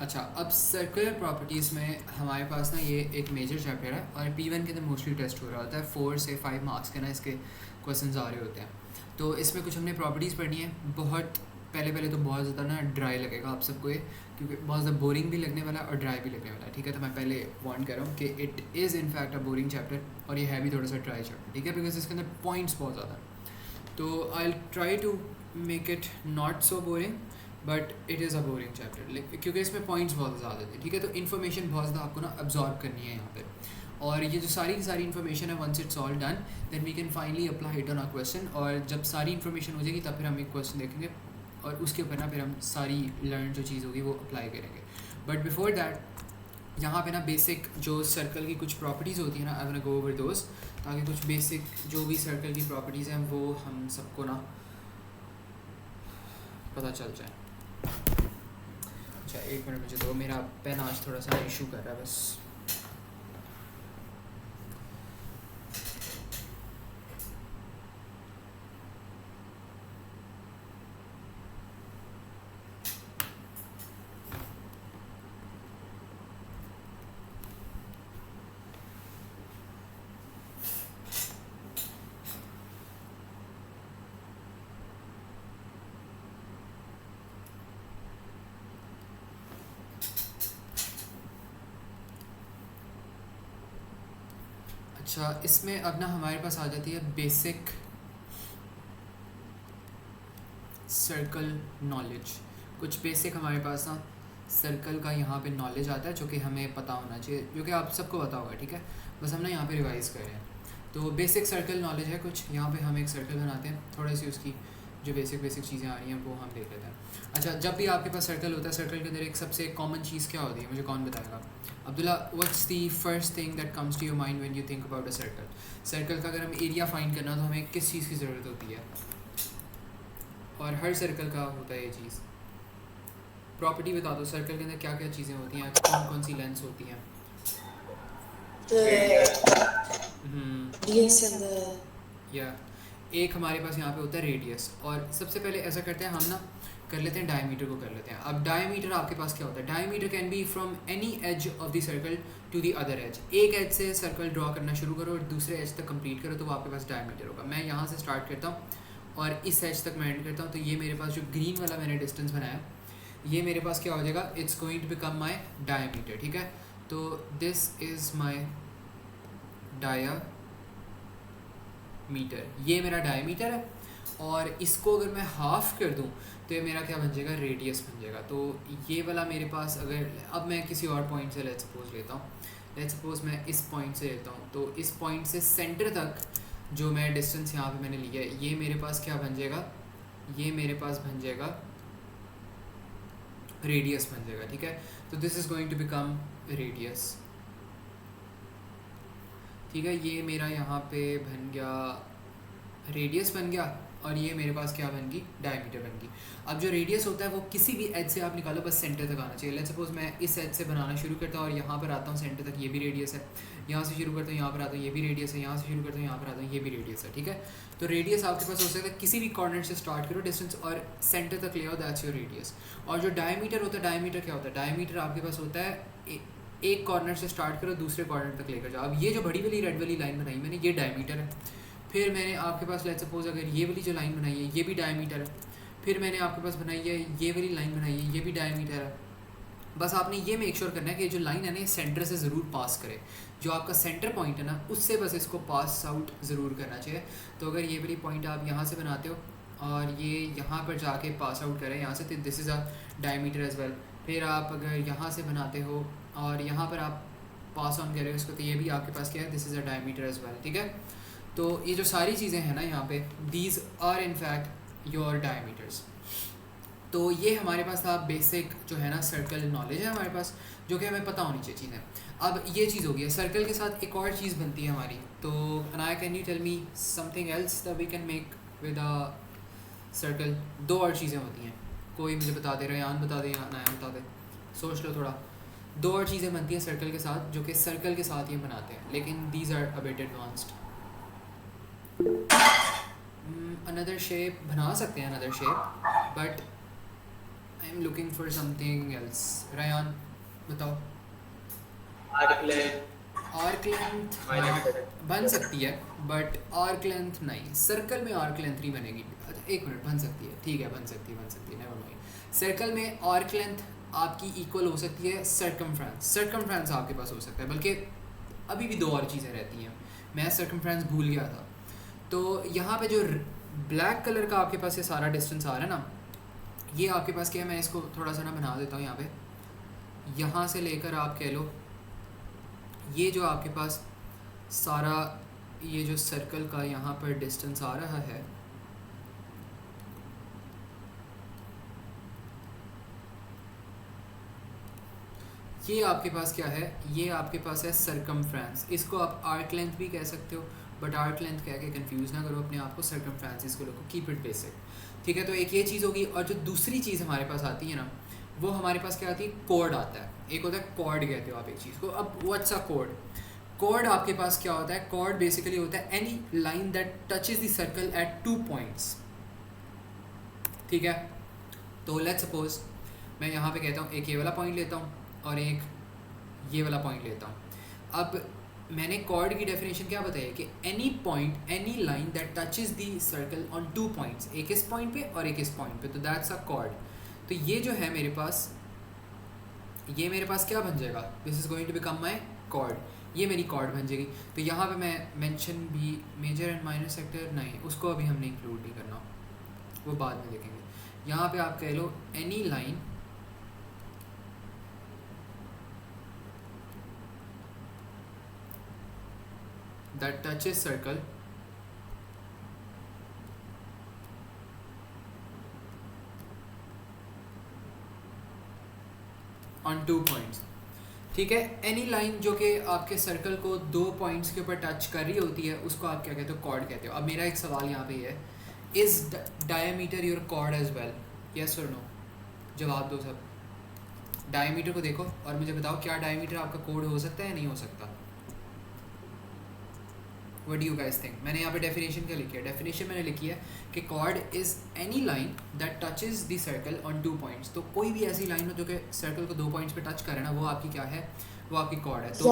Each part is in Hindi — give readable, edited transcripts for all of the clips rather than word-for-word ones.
अच्छा, अब सर्कुलर प्रॉपर्टीज़ में हमारे पास ना ये एक मेजर चैप्टर है और P1 के अंदर मोस्टली टेस्ट हो रहा होता है। 4 से 5 मार्क्स के ना इसके क्वेश्चंस आ रहे होते हैं। तो इसमें कुछ हमने प्रॉपर्टीज़ पढ़नी है। बहुत पहले पहले तो बहुत ज़्यादा ना ड्राई लगेगा आप सबको ये, क्योंकि बहुत ज़्यादा बोरिंग भी लगने वाला है और ड्राई भी लगने वाला है। ठीक है, तो मैं पहले वार्न कर रहा हूँ कि it is in fact a boring chapter और ये है भी थोड़ा सा ड्राई चैप्टर। ठीक है, बिकॉज इसके अंदर पॉइंट्स बहुत ज़्यादा है। तो I try to make it not so boring, but it is a boring chapter क्योंकि इसमें पॉइंट्स बहुत ज़्यादा थे। ठीक है, तो इन्फॉर्मेशन बहुत ज़्यादा आपको ना अब्जॉर्ब करनी है यहाँ पे, और ये जो सारी की सारी इन्फॉर्मेशन है, once it's all done then we can finally apply it on a question. और जब सारी इन्फॉर्मेशन हो जाएगी तब फिर हम एक क्वेश्चन देखेंगे और उसके ऊपर ना फिर हम सारी लर्न जो चीज़ होगी वो अप्लाई करेंगे। बट बिफोर दैट यहाँ पे ना बेसिक जो सर्कल की कुछ प्रॉपर्टीज़ होती है ना, I want to go over those, ताकि कुछ बेसिक जो भी सर्कल की प्रॉपर्टीज़ हैं वो हम सबको ना पता चल जाए। अच्छा, एक मिनट मुझे दो, मेरा पेन आज थोड़ा सा इशू कर रहा है बस। अच्छा, इसमें अब ना हमारे पास आ जाती है बेसिक सर्कल नॉलेज। कुछ बेसिक हमारे पास ना सर्कल का यहाँ पे नॉलेज आता है जो कि हमें पता होना चाहिए, जो कि आप सबको पता होगा। ठीक है, बस हम ना यहाँ पे रिवाइज़ कर रहे हैं। तो बेसिक सर्कल नॉलेज है कुछ, यहाँ पे हम एक सर्कल बनाते हैं, थोड़ी सी उसकी जो बेसिक चीज़ें आ रही हैं वो हम देख लेते हैं। अच्छा, जब भी आपके पास सर्कल होता है, सर्कल के अंदर एक सबसे कॉमन चीज़ क्या होती है, मुझे कौन बताएगा? Abdullah, what's the first thing that comes to your mind when you think about a circle? Circle का अगर हम एरिया फाइंड करना तो हमें किस चीज़ की ज़रूरत होती है? और हर सर्कल का होता है ये चीज़। प्रॉपर्टी बता दो, सर्कल के अंदर क्या क्या चीज़ें होती हैं, कौन कौन सी लेंस होती हैं? Yes, and the या एक हमारे पास यहाँ पे होता है रेडियस। और सबसे पहले ऐसा करते हैं हम ना, कर लेते हैं डायमीटर को कर लेते हैं। अब डायमीटर आपके पास क्या होता है? Diameter can be from any edge of the circle to the other edge. एक एज से सर्कल ड्रॉ करना शुरू करो और दूसरे एज तक कंप्लीट करो तो वो आपके पास डायमीटर होगा। मैं यहाँ से स्टार्ट करता हूँ और इस एज तक मैं एंड करता हूँ, तो ये मेरे पास जो ग्रीन वाला मैंने डिस्टेंस बनाया, ये मेरे पास क्या हो जाएगा? It's going to become my diameter. ठीक है, तो दिस इज़ माई डायमीटर, ये मेरा डायमीटर है। और इसको अगर मैं हाफ़ कर दूं तो ये मेरा क्या बन जाएगा? रेडियस बन जाएगा। तो ये वाला मेरे पास, अगर अब मैं किसी और पॉइंट से लेट्स सपोज लेता हूँ, लेट्स सपोज मैं इस पॉइंट से लेता हूँ, तो इस पॉइंट से सेंटर तक जो मैं डिस्टेंस यहाँ पे मैंने लिया है, ये मेरे पास क्या बन जाएगा? ये मेरे पास बन जाएगा रेडियस बन जाएगा। ठीक है, तो this is going to become radius. ठीक है, ये मेरा यहाँ पे बन गया रेडियस बन गया, और ये मेरे पास क्या बन गई? डायमीटर बन गई। अब जो रेडियस होता है वो किसी भी एज से आप निकालो, बस सेंटर तक आना चाहिए। लेट्स सपोज मैं इस एज से बनाना शुरू करता हूँ और यहाँ पर आता हूँ सेंटर तक, ये भी रेडियस है। यहाँ से शुरू करता हूँ, यहाँ पर आता हूँ, ये भी रेडियस है। यहाँ से शुरू करता हूँ, यहाँ पर आता हूँ, ये भी रेडियस है। ठीक है, तो रेडियस आपके पास हो सकता है किसी भी कॉर्नर से स्टार्ट करो डिस्टेंस और सेंटर तक ले आओ, दैट्स योर रेडियस। और जो डायमीटर होता है, डायमीटर क्या होता है? डायमीटर आपके पास होता है एक कॉर्नर से स्टार्ट करो दूसरे कॉर्नर तक लेकर जाओ। अब ये जो बड़ी वाली रेड वाली लाइन बनाई मैंने, ये डायमीटर है। फिर मैंने आपके पास लेट्स सपोज अगर ये वाली जो लाइन बनाई है, ये भी डायमीटर है। फिर मैंने आपके पास बनाई है ये वाली लाइन बनाई है, ये भी डायमीटर है। बस आपने ये मेक श्योर करना है कि जो लाइन है ना, ये सेंटर से ज़रूर पास करे। जो आपका सेंटर पॉइंट है ना, उससे बस इसको पास आउट ज़रूर करना चाहिए। तो अगर ये वाली पॉइंट आप यहाँ से बनाते हो और ये यहाँ पर जाके पास आउट करें यहाँ से, तो this is a diameter as well. फिर आप अगर यहाँ से बनाते हो और यहाँ पर आप पास ऑन करें इसको, तो ये भी आपके पास क्या है? This is a diameter as well. ठीक है, तो ये जो सारी चीज़ें हैं ना यहाँ पे, these are in fact your diameters. तो ये हमारे पास था बेसिक जो है ना सर्कल नॉलेज है हमारे पास, जो कि हमें पता होनी चाहिए चीज़ें। अब ये चीज़ हो गई है। सर्कल के साथ एक और चीज़ बनती है हमारी, तो Anaya can you tell me something else that we can make with a circle? दो और चीज़ें होती हैं, कोई मुझे बता दे, रेयान बता दे या अनाया बता दे, सोच लो थोड़ा। दो और चीज़ें बनती हैं सर्कल के साथ जो कि सर्कल के साथ ये बनाते हैं, लेकिन these are a bit advanced. Another shape बना सकते हैं, another shape, but I am looking for something else. Rayan बताओ। Arc length arc length minus हाँ कर। बन सकती है, बट आर्क लेंथ नहीं, सर्कल में आर्क लेंथ नहीं बनेगी। अच्छा एक मिनट, बन सकती है, ठीक है, बन सकती है, बन सकती है, नेवर माइंड। सर्कल में आर्क लेंथ आपकी इक्वल हो सकती है सर्कमफ्रेंस। सर्कमफ्रेंस आपके पास हो सकता है, बल्कि अभी भी दो और चीज़ें रहती हैं, मैं सर्कमफ्रेंस भूल गया था। तो यहाँ पे जो ब्लैक कलर का आपके पास ये सारा डिस्टेंस आ रहा है ना, ये आपके पास क्या है, मैं इसको थोड़ा सा ना बना देता हूँ यहाँ पे। यहाँ से लेकर आप कह लो ये जो आपके पास सारा ये जो सर्कल का यहाँ पर डिस्टेंस आ रहा है, ये आपके पास क्या है, ये आपके पास है सर्कमफ्रेंस। इसको आप आर्क लेंथ भी कह सकते हो, बट आर्क लेंथ कह के कंफ्यूज ना करो अपने आप को, सर्कमफ्रेंस इसको लोगो, कीप इट बेसिक। ठीक है, तो एक ये चीज़ होगी। और जो दूसरी चीज़ हमारे पास आती है ना, वो हमारे पास क्या आती है, कोड आता है। एक होता है कॉर्ड कहते हो आप एक चीज़ को। अब व्हाट्स अ कोड? कॉर्ड आपके पास क्या होता है, कॉर्ड बेसिकली होता है any line that touches the circle eight 2 points. ठीक है, तो लेट्स सपोज मैं यहाँ पे कहता हूँ एक ये वाला पॉइंट लेता हूँ और एक ये वाला पॉइंट लेता हूँ। अब मैंने कॉर्ड की डेफिनेशन क्या बताई है कि any point, any line that touches the circle on 2 points, एक इस पॉइंट पे और एक इस पॉइंट पे, तो दैट्स अ कॉर्ड। तो ये जो है मेरे पास, ये मेरे पास क्या बन जाएगा, this is going to become my chord, ये मेरी कॉर्ड बन जाएगी। तो यहाँ पे मैं मेंशन भी मेजर एंड माइनर सेक्टर नहीं, उसको अभी हमने इंक्लूड नहीं करना, वो बाद में देखेंगे। यहाँ पे आप कह लो any line that touches circle on 2 points। ठीक है, एनी लाइन जो कि आपके सर्कल को 2 पॉइंट्स के ऊपर टच कर रही होती है, उसको आप क्या कहते हो, कॉर्ड कहते हो। अब मेरा एक सवाल यहाँ पे है, is diameter your chord as well, yes और नो? जवाब दो सब। डायमीटर को देखो और मुझे बताओ, क्या डायमीटर आपका कोड हो सकता है या नहीं हो सकता? What do you guys think? मैंने यहाँ पे डेफिनेशन क्या लिखी है, डेफिनेशन मैंने लिखी है कि chord is any line that touches the circle on 2 points. तो कोई भी ऐसी लाइन हो जो कि सर्कल को 2 पॉइंट्स पे टच करे ना, वो आपकी क्या है, वो आपकी कॉर्ड है। तो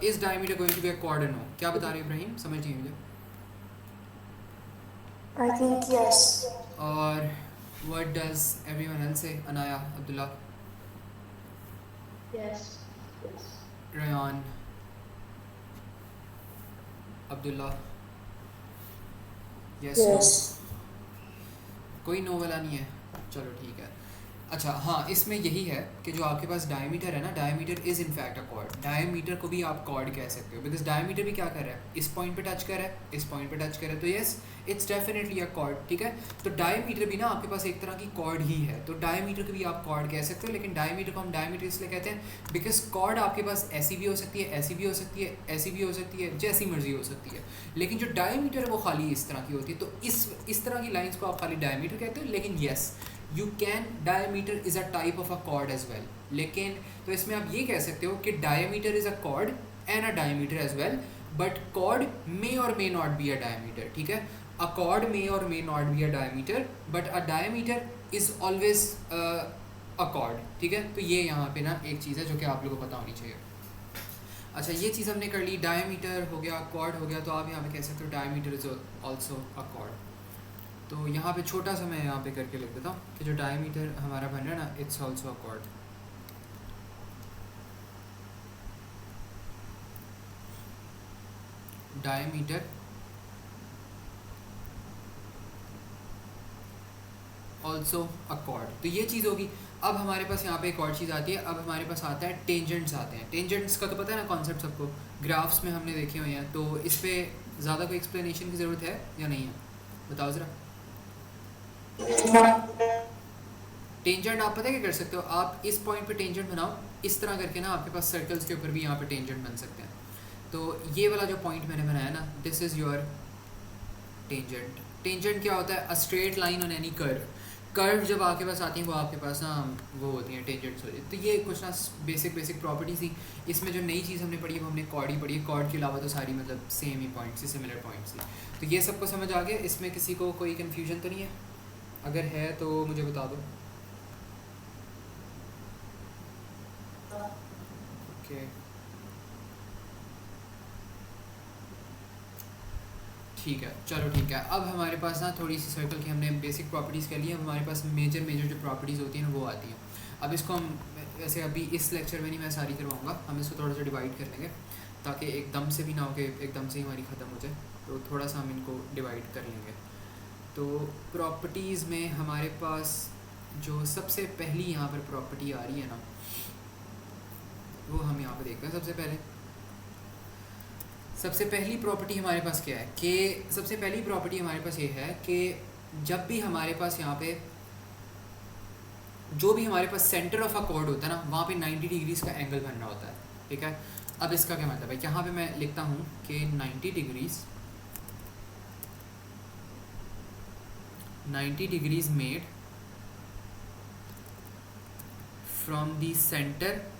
इस diameter going to be a chord, no? क्या बता रहे हो इब्राहिम, समझिए मुझे। I think yes. और what does everyone else say? Anaya, Abdullah, Yes. Yes. Ryan, Abdullah, yes no? Yes. कोई नो वाला नहीं है, चलो ठीक है। अच्छा हाँ, इसमें यही है कि जो आपके पास डायमीटर है ना, diameter is in fact a cord. Diameter को भी आप कॉर्ड कह सकते हो, बिकॉज डायमीटर भी क्या कर रहा है, इस पॉइंट पे टच कर रहा है, इस पॉइंट पे टच कर रहा है, तो yes it's definitely a chord. ठीक है, तो डायमीटर भी ना आपके पास एक तरह की कॉर्ड ही है, तो डायमीटर को भी आप कॉर्ड कह सकते हो। लेकिन डायमीटर को हम डायमीटर इसलिए कहते हैं बिकॉज कॉर्ड आपके पास ऐसी भी हो सकती है, ऐसी भी हो सकती है, ऐसी भी हो सकती है, जैसी मर्जी हो सकती है। लेकिन जो डायमीटर है वो खाली इस तरह की होती है, तो इस तरह की लाइंस को आप खाली डायमीटर कहते हो। लेकिन yes, you can, diameter is a type of a chord as well. लेकिन तो इसमें आप ये कह सकते हो कि diameter is a chord and a diameter as well, but chord may or may not be a diameter. ठीक है, a chord may or may not be a diameter, but a diameter is always a chord. ठीक है, तो ये यहाँ पे ना एक चीज़ है जो कि आप लोगों को पता होनी चाहिए। अच्छा, ये चीज़ हमने कर ली, डायमीटर हो गया, कॉर्ड हो गया, तो आप यहाँ पे कह सकते हो diameter is also a cord. तो यहाँ पे छोटा सा मैं यहाँ पे करके लिख देता हूँ कि जो डायमीटर हमारा बन रहा है ना, it's also a cord. Diameter also a cord, तो ये चीज़ होगी। अब हमारे पास यहाँ पे एक और चीज़ आती है, अब हमारे पास आता है टेंजेंट्स आते हैं। टेंजेंट्स का तो पता है ना कॉन्सेप्ट सबको, ग्राफ्स में हमने देखे हुए हैं, तो इस पर ज़्यादा कोई एक्सप्लेनेशन की ज़रूरत है या नहीं है, बताओ ज़रा। टेंजेंट आप पता है क्या कर सकते हो, आप इस पॉइंट पे टेंजेंट बनाओ, इस तरह करके ना आपके पास सर्कल्स के ऊपर भी यहाँ पे टेंजेंट बन सकते हैं। तो ये वाला जो पॉइंट मैंने बनाया ना, this is your tangent. Tangent क्या होता है, a straight line on any curve. Curve जब आपके पास आती हैं वो आपके पास ना वो होती हैं टेंजेंट्स होती हैं। तो ये कुछ ना बेसिक प्रॉपर्टीज थी। इसमें जो नई चीज़ हमने पढ़ी है वो हमने कॉर्ड ही पढ़ी है, कॉर्ड के अलावा तो सारी मतलब सेम ही पॉइंट्स थी, सिमिलर पॉइंट्स थी। तो ये सबको समझ आ गया, इसमें किसी को कोई कन्फ्यूजन तो नहीं है? अगर है तो मुझे बता दो। ओके ठीक है, चलो ठीक है। अब हमारे पास ना थोड़ी सी सर्कल की हमने बेसिक प्रॉपर्टीज़ कर ली है, हमारे पास मेजर मेजर जो प्रॉपर्टीज़ होती हैं ना वो आती हैं। अब इसको हम वैसे अभी इस लेक्चर में नहीं मैं सारी करवाऊँगा, हम इसको थोड़ा सा डिवाइड कर लेंगे ताकि एकदम से भी ना हो कि एकदम से ही हमारी ख़त्म हो जाए, तो थोड़ा सा हम इनको डिवाइड कर लेंगे। तो प्रॉपर्टीज़ में हमारे पास जो सबसे पहली यहाँ पर प्रॉपर्टी आ रही है ना, वो हम यहाँ पर देखते हैं। सबसे पहली प्रॉपर्टी हमारे पास क्या है कि सबसे पहली प्रॉपर्टी हमारे पास ये है कि जब भी हमारे पास यहाँ पे जो भी हमारे पास सेंटर ऑफ अ कॉर्ड होता है ना, वहाँ पे 90 डिग्रीज़ का एंगल बन रहा होता है, ठीक है। अब इसका क्या मतलब है, यहाँ पे मैं लिखता हूँ कि 90 degrees made from the centre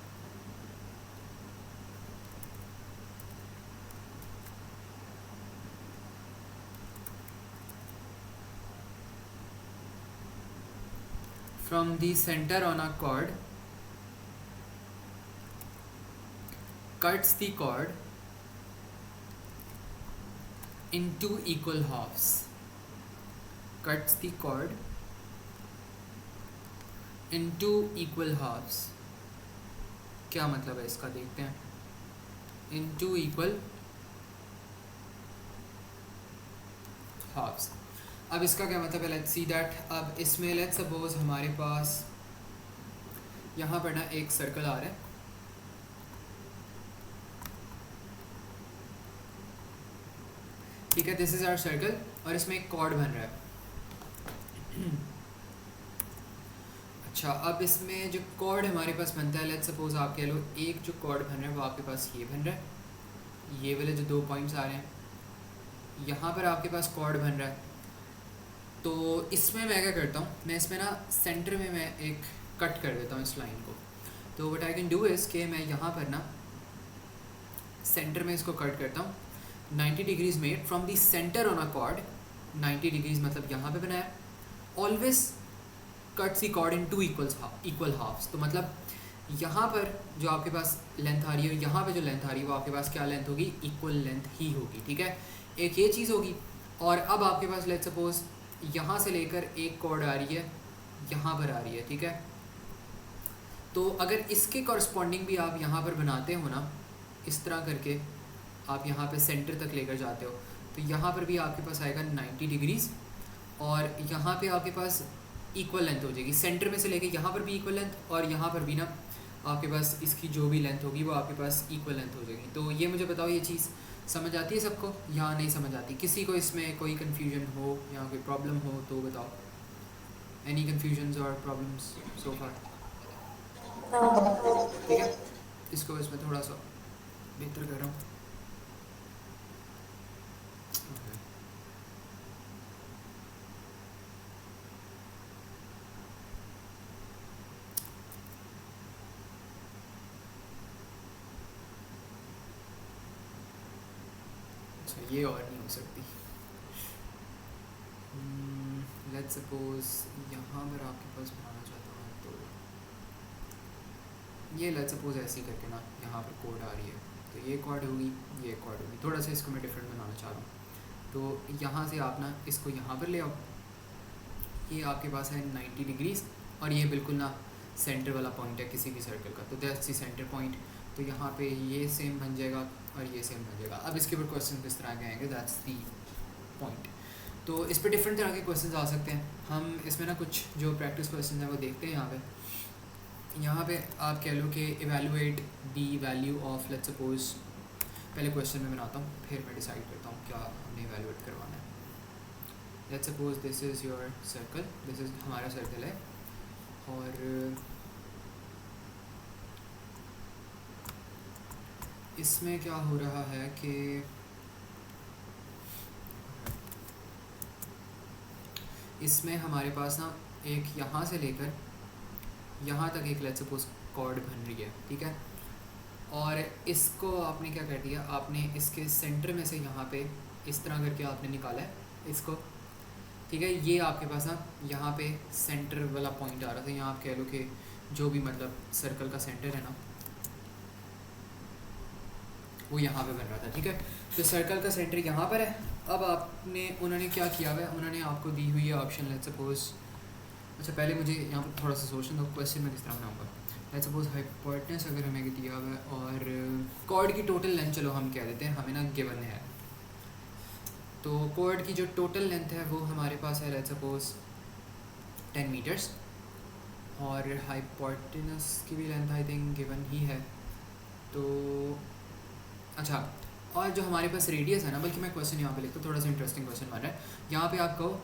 from the center on a chord cuts the chord into equal halves, cuts the chord into equal halves। क्या मतलब है इसका, देखते हैं। into equal halves, अब इसका क्या मतलब है, लेट्स सी दैट। अब इसमें लेट्स सपोज हमारे पास यहाँ पर ना एक सर्कल आ रहा है, ठीक है, दिस इज आवर सर्कल, और इसमें एक कॉर्ड बन रहा है। अच्छा, अब इसमें जो कॉर्ड हमारे पास बनता है, लेट्स सपोज आप कह लो एक जो कॉर्ड बन रहा है वो आपके पास ये बन रहा है, ये वाले जो 2 पॉइंट्स आ रहे हैं, यहाँ पर आपके पास कॉर्ड बन रहा है। तो इसमें मैं क्या करता हूँ, मैं इसमें ना सेंटर में मैं एक कट कर देता हूँ इस लाइन को। तो what I can do is कि मैं यहाँ पर ना सेंटर में इसको कट करता हूँ। 90 degrees made from the center on a chord, 90 degrees मतलब यहाँ पे बनाया। Always cuts the chord in 2 equal halves, तो मतलब यहाँ पर जो आपके पास लेंथ आ रही है, यहाँ पे जो लेंथ आ रही है, वो आपके पास क्या लेंथ होगी, इक्वल लेंथ ही होगी, ठीक है। एक ये चीज़ होगी। और अब आपके पास लेट्स सपोज यहाँ से लेकर एक कॉर्ड आ रही है, यहाँ पर आ रही है, ठीक है। तो अगर इसके कॉरस्पॉन्डिंग भी आप यहाँ पर बनाते हो ना, इस तरह करके आप यहाँ पे सेंटर तक लेकर जाते हो, तो यहाँ पर भी आपके पास आएगा 90 डिग्रीज़, और यहाँ पे आपके पास इक्वल लेंथ हो जाएगी। सेंटर में से लेके यहाँ पर भी इक्वल लेंथ, और यहाँ पर भी ना आपके पास इसकी जो भी लेंथ होगी वो आपके पास इक्वल लेंथ हो जाएगी। तो ये मुझे बताओ, ये चीज़ समझ आती है सबको या नहीं समझ आती? किसी को इसमें कोई कन्फ्यूजन हो या कोई प्रॉब्लम हो तो बताओ। एनी कन्फ्यूजन्स और प्रॉब्लम्स सो फार? ठीक है, इसको इसमें थोड़ा सा बेहतर कर रहा हूँ। अच्छा, ये और नहीं हो सकती। लेट्स सपोज यहाँ पर आपके पास बनाना चाहता हूँ, तो ये लेट्स सपोज ऐसे ही करके ना यहाँ पर कोड आ रही है, तो ये कॉर्ड होगी, ये कॉर्ड होगी। थोड़ा सा इसको मैं डिफरेंट बनाना चाह रहा हूँ, तो यहाँ से आप ना इसको यहाँ पर ले आओ। ये आपके पास है 90 डिग्रीज़, और ये बिल्कुल ना सेंटर वाला पॉइंट है किसी भी सर्कल का, तो दैट्स द सेंटर पॉइंट। तो यहाँ पे ये सेम बन जाएगा और ये सेम बन जाएगा। अब इसके ऊपर क्वेश्चन किस तरह के आएंगे, दैट्स दी पॉइंट। तो इस पर डिफरेंट तरह के क्वेश्चन आ सकते हैं। हम इसमें ना कुछ जो प्रैक्टिस क्वेश्चन है वो देखते हैं। यहाँ पे आप कह लो कि evaluate the value of, let's suppose पहले क्वेश्चन में बनाता हूँ, फिर मैं डिसाइड करता हूँ क्या हमें इवेलुएट करवाना है। Let's suppose this is your circle, this is हमारा सर्कल है, और इसमें क्या हो रहा है कि इसमें हमारे पास ना एक यहाँ से लेकर यहाँ तक एक लेट्स सपोज कॉर्ड बन रही है, ठीक है। और इसको आपने क्या कर दिया, आपने इसके सेंटर में से यहाँ पे इस तरह करके आपने निकाला है इसको, ठीक है। ये आपके पास ना यहाँ पे सेंटर वाला पॉइंट आ रहा था, यहाँ आप कह लो कि जो भी मतलब सर्कल का सेंटर है ना वो यहाँ पे बन रहा था, ठीक है। तो सर्कल का सेंटर यहाँ पर है। अब आपने उन्होंने क्या किया हुआ है, उन्होंने आपको दी हुई है ऑप्शन, लेट्स सपोज, अच्छा पहले मुझे यहाँ पर थोड़ा सा सोचने दो क्वेश्चन में किस तरह बनाऊँगा। लेट्स सपोज हाइपोटेन्यूज अगर हमें दिया हुआ है और कॉर्ड की टोटल लेंथ चलो हम कह देते हैं हमें ना गिवन है, तो कॉर्ड की जो टोटल लेंथ है वो हमारे पास है लेट्स सपोज 10 मीटर्स, और हाइपोटेन्यूज की भी लेंथ आई थिंक गिवन ही है। तो अच्छा, और जो हमारे पास रेडियस है ना, बल्कि मैं क्वेश्चन यहाँ पे लिखता हूँ, थोड़ा सा इंटरेस्टिंग क्वेश्चन बन रहा है। यहाँ पे आप कहो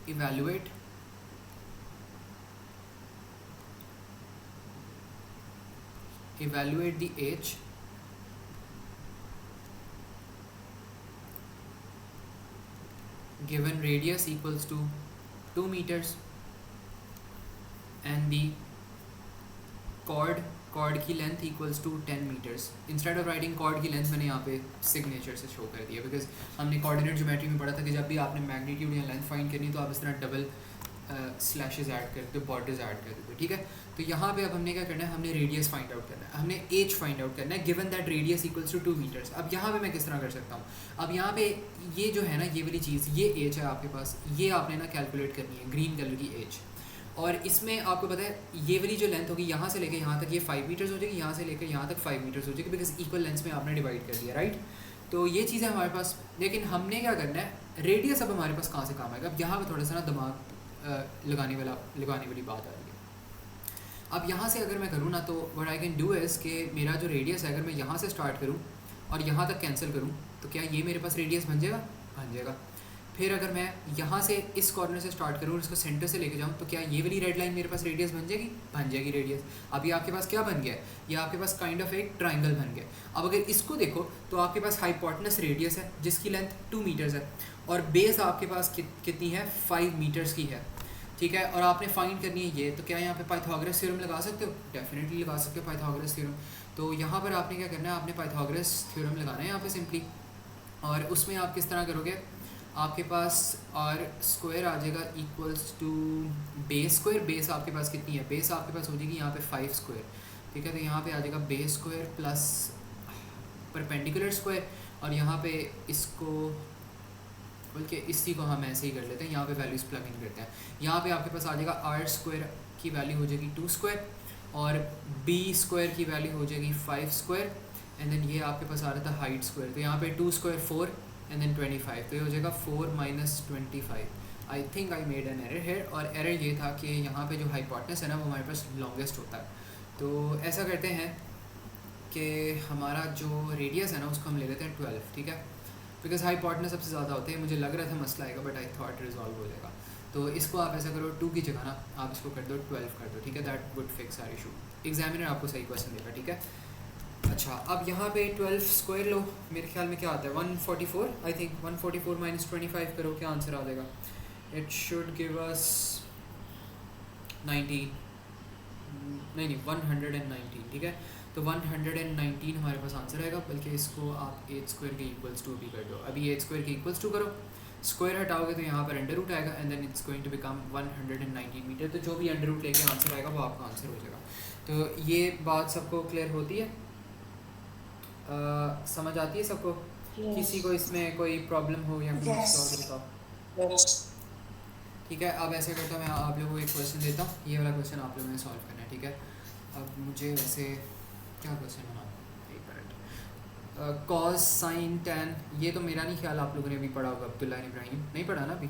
evaluate the as given radius equals to 2 metres and the chord की length equals to 10 metres. Instead of writing chord की लेंथ मैंने यहाँ पे सिग्नेचर से शो कर दिया, बिकॉज हमने कोऑर्डिनेट ज्योमेट्री में पढ़ा था कि जब भी आपने मैग्नीट्यूड या लेंथ फाइंड करनी तो आप इस तरह डबल स्लैशेस ऐड करते हो, बॉर्डर्स ऐड करते हो, ठीक है। तो यहाँ पे अब हमने क्या करना है, हमने रेडियस फाइंड आउट करना है, हमने एज फाइंड आउट करना है given that radius equals to 2 metres. अब यहाँ पे मैं किस तरह कर सकता हूँ, अब यहाँ पे ये जो है ना ये वाली चीज़, ये एज है आपके पास, ये आपने ना कैलकुलेट करनी है, ग्रीन कलर की एज। और इसमें आपको पता है ये वाली जो लेंथ होगी यहाँ से लेकर यहाँ तक ये 5 मीटर्स हो जाएगी, यहाँ से लेकर यहाँ तक 5 मीटर्स हो जाएगी, बिकॉज इक्वल लेंथ्स में आपने डिवाइड कर दिया, राइट। तो ये चीज़ है हमारे पास, लेकिन हमने क्या करना है, रेडियस अब हमारे पास कहाँ से काम आएगा। अब यहाँ पे थोड़ा सा ना दिमाग लगाने वाली बात आ रही है। अब यहाँ से अगर मैं करूँ ना तो what I can do is कि मेरा जो रेडियस है अगर मैं यहाँ से स्टार्ट करूँ और यहाँ तक कैंसिल करूँ तो क्या ये मेरे पास रेडियस बन जाएगा, बन जाएगा। फिर अगर मैं यहाँ से इस कॉर्नर से स्टार्ट करूँ और इसको सेंटर से लेके जाऊँ तो क्या ये वाली रेड लाइन मेरे पास रेडियस बन जाएगी, बन जाएगी रेडियस। अभी आपके पास क्या बन गया है, ये आपके पास काइंड ऑफ एक ट्राइंगल बन गया। अब अगर इसको देखो तो आपके पास हाइपोटेनस रेडियस है जिसकी लेंथ 2 मीटर्स है और बेस आपके पास कितनी है, 5 मीटर्स की है, ठीक है। और आपने फाइंड करनी है ये, तो क्या यहाँ पे पाइथागोरस थ्योरम लगा सकते हो, डेफिनेटली लगा सकते हो पाइथागोरस थ्योरम। तो यहाँ पर आपने क्या करना है, आपने पाइथागोरस थ्योरम लगाना है यहाँ पे सिंपली, और उसमें आप किस तरह करोगे, आपके पास आर स्क्वायर आ जाएगा equals to base square, base आपके पास कितनी है, बेस आपके पास हो जाएगी यहाँ पे 5 स्क्वायर, ठीक है। तो यहाँ पे आ जाएगा base square plus perpendicular square, और यहाँ पे इसको बल्कि इसी को हम ऐसे ही कर लेते हैं, यहाँ पे वैल्यूज़ प्लग इन करते हैं। यहाँ पे आपके पास आ जाएगा आर स्क्वायर की वैल्यू हो जाएगी 2 स्क्वायर और बी स्क्वायर की वैल्यू हो जाएगी 5 स्क्वायर, एंड देन ये आपके पास आ रहा था हाइट स्क्वायर, तो यहाँ पे 2 स्क्वायर 4 एंड देन 25, तो ये हो जाएगा 4 minus 25। I think I made an error है, और एरर ये था कि यहाँ पे जो हाइपोटेनस है ना वो हमारे पास लॉन्गेस्ट होता है। तो ऐसा करते हैं कि हमारा जो रेडियस है ना उसको हम ले लेते हैं 12, ठीक है, बिकॉज हाइपोटेनस सबसे ज़्यादा होते हैं। मुझे लग रहा था मसला आएगा बट आई थॉट रिजॉल्व हो जाएगा। तो इसको आप ऐसा करो 2 की जगह ना आप इसको कर दो 12 कर दो, ठीक है, that would fix our issue. Examiner आपको सही क्वेश्चन देगा, ठीक है। अच्छा, अब यहाँ पे 12 स्क्वायर लो, मेरे ख्याल में क्या आता है 144, आई थिंक 144 माइनस 25 करो, क्या आंसर आ जाएगा, इट शुड गिव अस 19, नहीं 119, ठीक है। तो 119 हमारे पास आंसर आएगा, बल्कि इसको आप 8 स्क्वायर के इक्वल्स टू भी कर दो। अभी 8 स्क्वायर के इक्वल्स टू करो, स्क्वायर हटाओगे तो यहाँ पर अंडर रूट आएगा and then it's going to become 119 metre. तो जो भी अंडर रूट लेके आंसर आएगा वो आपका आंसर हो जाएगा। तो ये बात सबको क्लियर होती है, समझ आती है सबको? Yes. किसी को इसमें कोई प्रॉब्लम हो या कोई Yes. मसला हो तो बताओ। ठीक है, अब ऐसे करता हूँ मैं आप लोगों को एक क्वेश्चन देता हूँ, ये वाला क्वेश्चन आप लोगों ने सॉल्व करना है, ठीक है। अब मुझे वैसे क्या क्वेश्चन बना, एक मिनट, कॉस साइन टैन, ये तो मेरा नहीं ख्याल आप लोगों ने अभी पढ़ा होगा, अब्दुल्ला इब्राहिम नहीं पढ़ा ना अभी?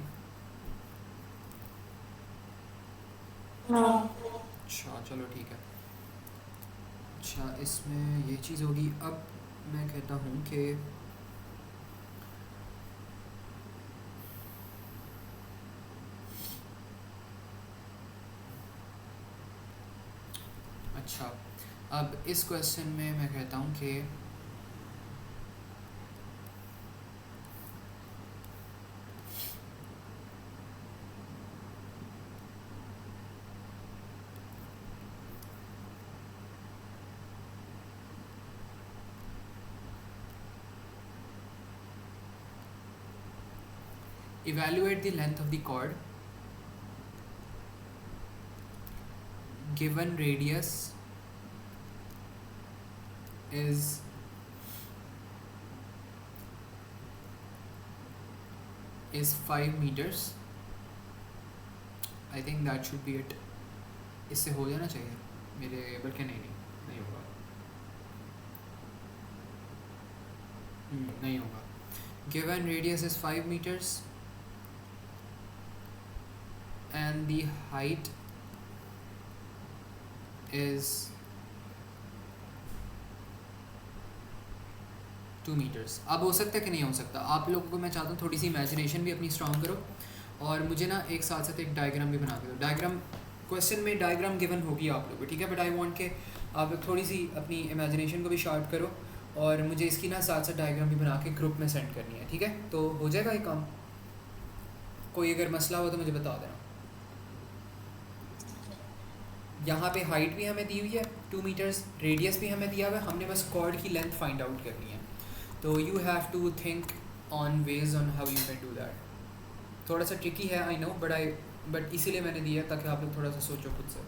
No. अच्छा चलो ठीक है। अच्छा, इसमें ये चीज़ होगी। अब मैं कहता हूँ कि अच्छा, अब इस क्वेश्चन में मैं कहता हूँ कि evaluate the length of the chord given radius is is 5 meters. I think that should be it. इससे हो जाना चाहिए मेरे, बल्कि नहीं होगा, नहीं होगा. Given radius is 5 meters and the height is 2 meters. अब हो सकता है कि नहीं हो सकता, आप लोगों को मैं चाहता हूँ थोड़ी सी इमेजिनेशन भी अपनी स्ट्रॉन्ग करो और मुझे ना एक साथ साथ एक डायग्राम भी बना के दो. डायग्राम क्वेश्चन में डायग्राम गिवन होगी आप लोगों को, ठीक है, बट आई वांट के आप थोड़ी सी अपनी इमेजिनेशन को भी शार्प करो और मुझे इसकी ना साथ साथ डायग्राम भी बना के ग्रुप में सेंड करनी है, ठीक है. तो हो जाएगा ये काम. कोई अगर मसला हो तो मुझे बता देना. यहाँ पे हाइट भी हमें दी हुई है 2 मीटर्स, रेडियस भी हमें दिया हुआ है, हमने बस कॉर्ड की लेंथ फाइंड आउट करनी है. तो you have to think on ways on how you can do that. थोड़ा सा ट्रिकी है आई नो, बट इसीलिए मैंने दिया ताकि आप लोग थोड़ा सा सोचो खुद से,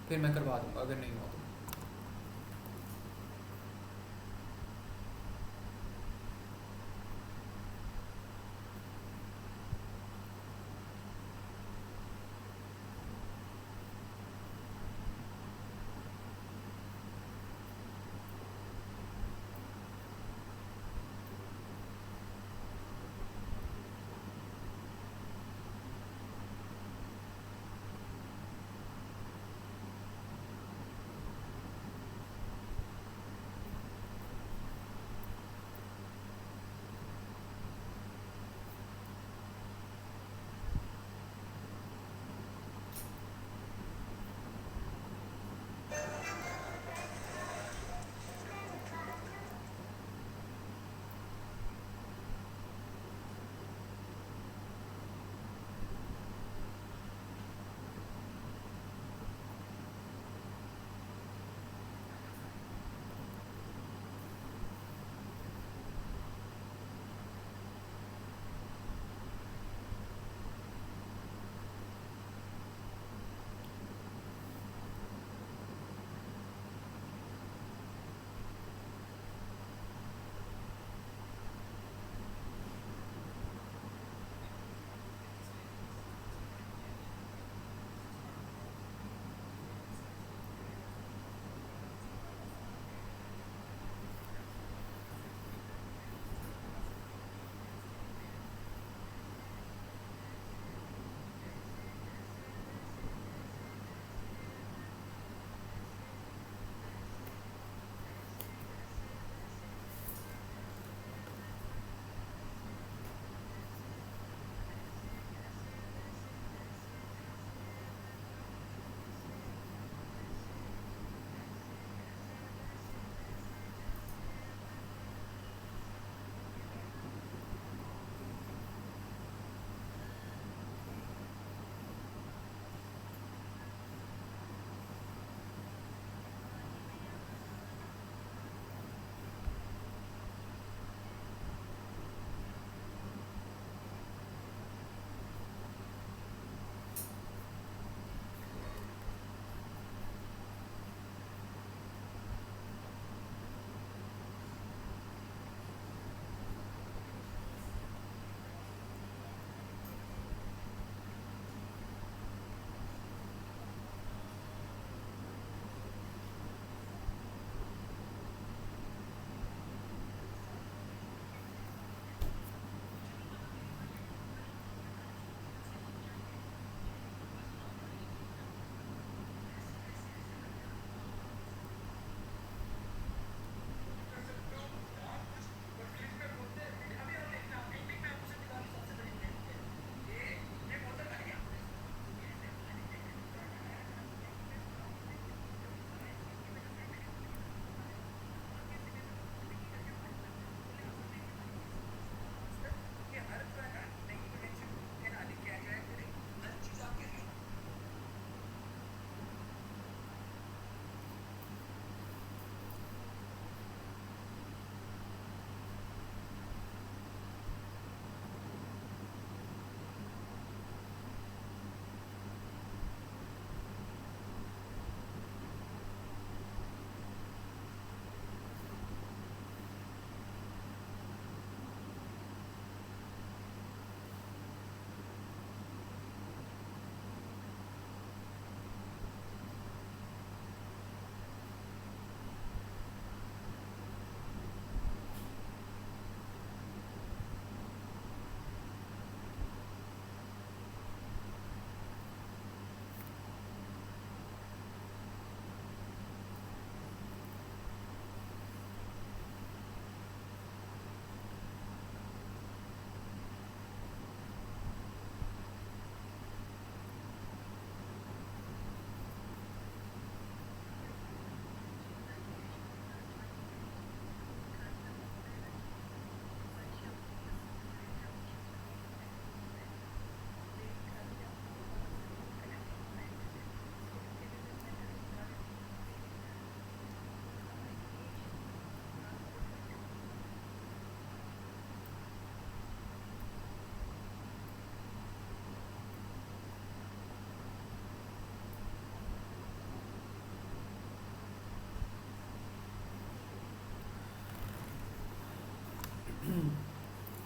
फिर मैं करवा दूँगा अगर नहीं हुआ तो.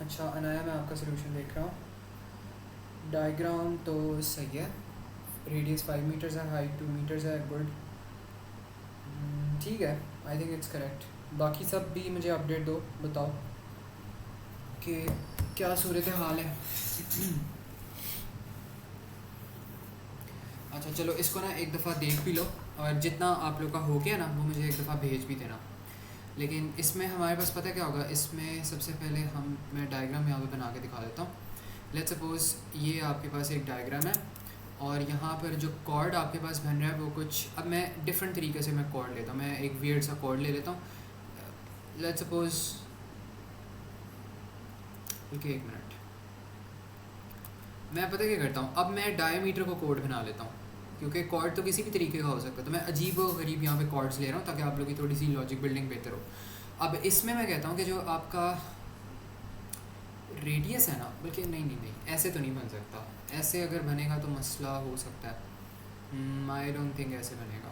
अच्छा अनाया, मैं आपका सोल्यूशन देख रहा हूँ। डायग्राम तो सही है, रेडियस 5 मीटर्स है, हाइट 2 मीटर्स है, गुड, ठीक है, आई थिंक इट्स करेक्ट। बाकी सब भी मुझे अपडेट दो, बताओ कि क्या सूरत हाल है। अच्छा चलो, इसको ना एक दफ़ा देख भी लो, और जितना आप लोग का हो गया ना वो मुझे एक दफ़ा भेज भी देना। लेकिन इसमें हमारे पास पता क्या होगा, इसमें सबसे पहले मैं डायग्राम यहाँ पे बना के दिखा देता हूँ। लेट्स सपोज ये आपके पास एक डायग्राम है, और यहाँ पर जो कॉर्ड आपके पास बन रहा है वो कुछ, अब मैं डिफरेंट तरीके से मैं कॉर्ड लेता हूँ, मैं एक वियर्ड सा कॉर्ड ले लेता हूँ। लेट्स सपोज, एक मिनट, मैं पता क्या करता हूँ, अब मैं डायमीटर को कोड बना लेता हूँ, क्योंकि कॉर्ड तो किसी भी तरीके का हो सकता है, तो मैं अजीब व गरीब यहाँ पे कॉर्ड्स ले रहा हूँ ताकि आप लोग की थोड़ी सी लॉजिक बिल्डिंग बेहतर हो। अब इसमें मैं कहता हूँ कि जो आपका रेडियस है ना, बल्कि नहीं, ऐसे तो नहीं बन सकता, ऐसे अगर बनेगा तो मसला हो सकता है। आई डोंट थिंक ऐसे बनेगा,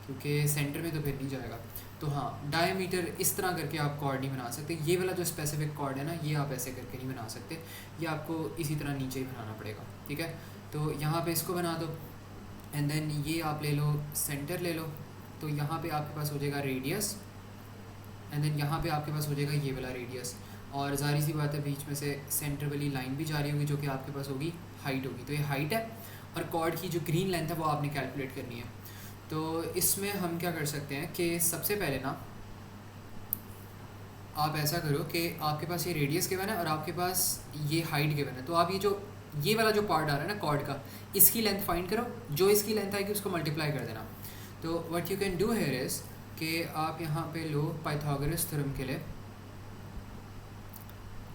क्योंकि सेंटर में तो फिर नहीं जाएगा। तो हाँ, डायमीटर इस तरह करके आप कॉर्ड नहीं बना सकते, ये वाला जो स्पेसिफिक कॉर्ड है ना, ये आप ऐसे करके नहीं बना सकते, ये आपको इसी तरह नीचे ही बनाना पड़ेगा, ठीक है। तो यहाँ पे इसको बना दो, एंड देन ये आप ले लो, सेंटर ले लो, तो यहाँ पे आपके पास हो जाएगा रेडियस, एंड देन यहाँ पे आपके पास हो जाएगा ये वाला रेडियस, और ज़ाहिर सी बात है बीच में से सेंटर वाली लाइन भी जा रही होगी जो कि आपके पास होगी हाइट होगी, तो ये हाइट है, और कॉर्ड की जो ग्रीन लेंथ है वो आपने कैलकुलेट करनी है। तो इसमें हम क्या कर सकते हैं कि सबसे पहले ना आप ऐसा करो कि आपके पास ये रेडियस गिवन है और आपके पास ये हाइट गिवन है, तो आप ये वाला जो पार्ट आ रहा है ना कॉर्ड का, इसकी लेंथ फाइंड करो, जो इसकी लेंथ आएगी उसको मल्टीप्लाई कर देना। तो what you can do here is कि आप यहाँ पे लो पाइथागोरस थ्योरम के लिए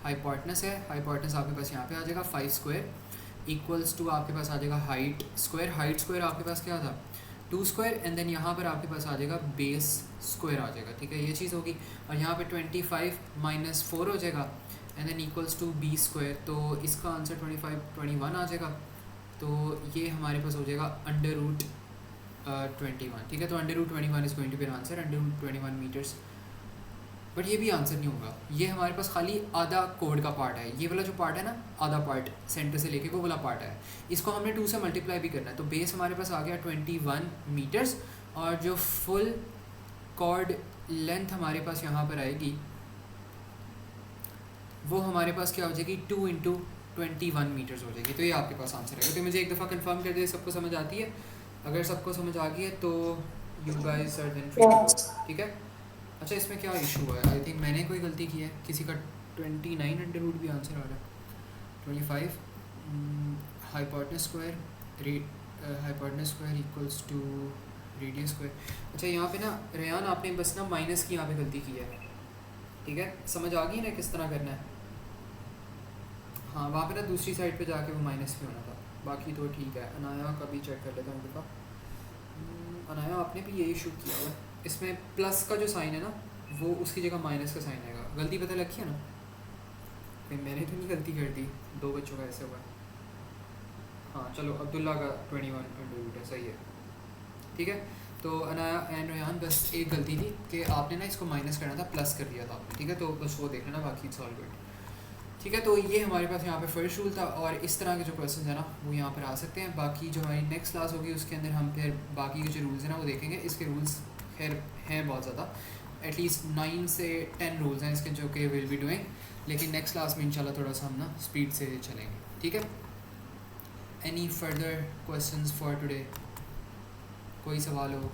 हाइपोटेनस है, हाइपोटेनस आपके पास यहाँ पे आ जाएगा 5 स्क्वायर इक्वल्स टू आपके पास आ जाएगा हाइट स्क्वायर आपके पास क्या था 2 स्क्वायर, एंड देन यहाँ पर आपके पास आ जाएगा बेस स्क्वायर आ जाएगा, ठीक है, ये चीज़ होगी। और यहाँ पे 25 माइनस 4 हो जाएगा, and then equals to B square, तो इसका आंसर 21 आ जाएगा। तो ये हमारे पास हो जाएगा अंडर रूट 21, ठीक है। तो under root 21 is going to be answer, under root 21 metres. But ये भी आंसर नहीं होगा, ये हमारे पास खाली आधा कोड का पार्ट है, ये वाला जो पार्ट है ना, आधा पार्ट सेंटर से लेके वो वाला पार्ट है, इसको हमने 2 से मल्टीप्लाई भी करना है। तो बेस हमारे पास आ गया 21 मीटर्स, और जो फुल कॉर्ड लेंथ हमारे पास यहाँ पर आएगी वो हमारे पास क्या हो जाएगी 2 इंटू 21 मीटर्स हो जाएगी। तो ये आपके पास आंसर है। तो मुझे एक दफ़ा कंफर्म कर दे सबको समझ आती है, अगर सबको समझ आ गई है तो you guys are then free, ठीक है। अच्छा, इसमें क्या इशू हुआ है, आई थिंक मैंने कोई गलती की है, किसी का 29 अंडर रूट भी आंसर आ रहा है, 25 hypotenuse square equals to radius square. अच्छा, यहाँ पे ना रेयान आपने बस ना माइनस की यहाँ पे गलती की है, ठीक है, समझ आ गई ना किस तरह करना है। हाँ, वहाँ पे ना दूसरी साइड पे जाके वो माइनस भी होना था, बाकी तो ठीक है। अनाया का भी चेक कर लेता हूँ देखा, अनाया आपने भी ये इशू किया हुआ है, इसमें प्लस का जो साइन है ना वो उसकी जगह माइनस का साइन आएगा, गलती पता लगी है ना, कहीं मैंने तो नहीं गलती कर दी, 2 बच्चों का ऐसे हुआ है। हाँ चलो, अब्दुल्ला का 21 अंडर रूट है, सही है, ठीक है। तो अनाया एंड रेहान बस एक गलती थी कि आपने ना इसको माइनस करना था, प्लस कर दिया था आपने, ठीक है, तो बस वो देख लेना, बाकी इट्स ऑल गुड, ठीक है। तो ये हमारे पास यहाँ पे फर्स्ट रूल था, और इस तरह के जो क्वेश्चन है ना वो यहाँ पर आ सकते हैं। बाकी जो हमारी नेक्स्ट क्लास होगी उसके अंदर हम फिर बाकी के जो रूल्स हैं ना वो देखेंगे। इसके रूल्स खैर हैं बहुत ज़्यादा, एटलीस्ट 9 से 10 रूल्स हैं इसके जो कि विल बी डूइंग, लेकिन नेक्स्ट क्लास में इंशाल्लाह थोड़ा सा हम ना स्पीड से चलेंगे, ठीक है। Any further questions for today, कोई सवाल हो?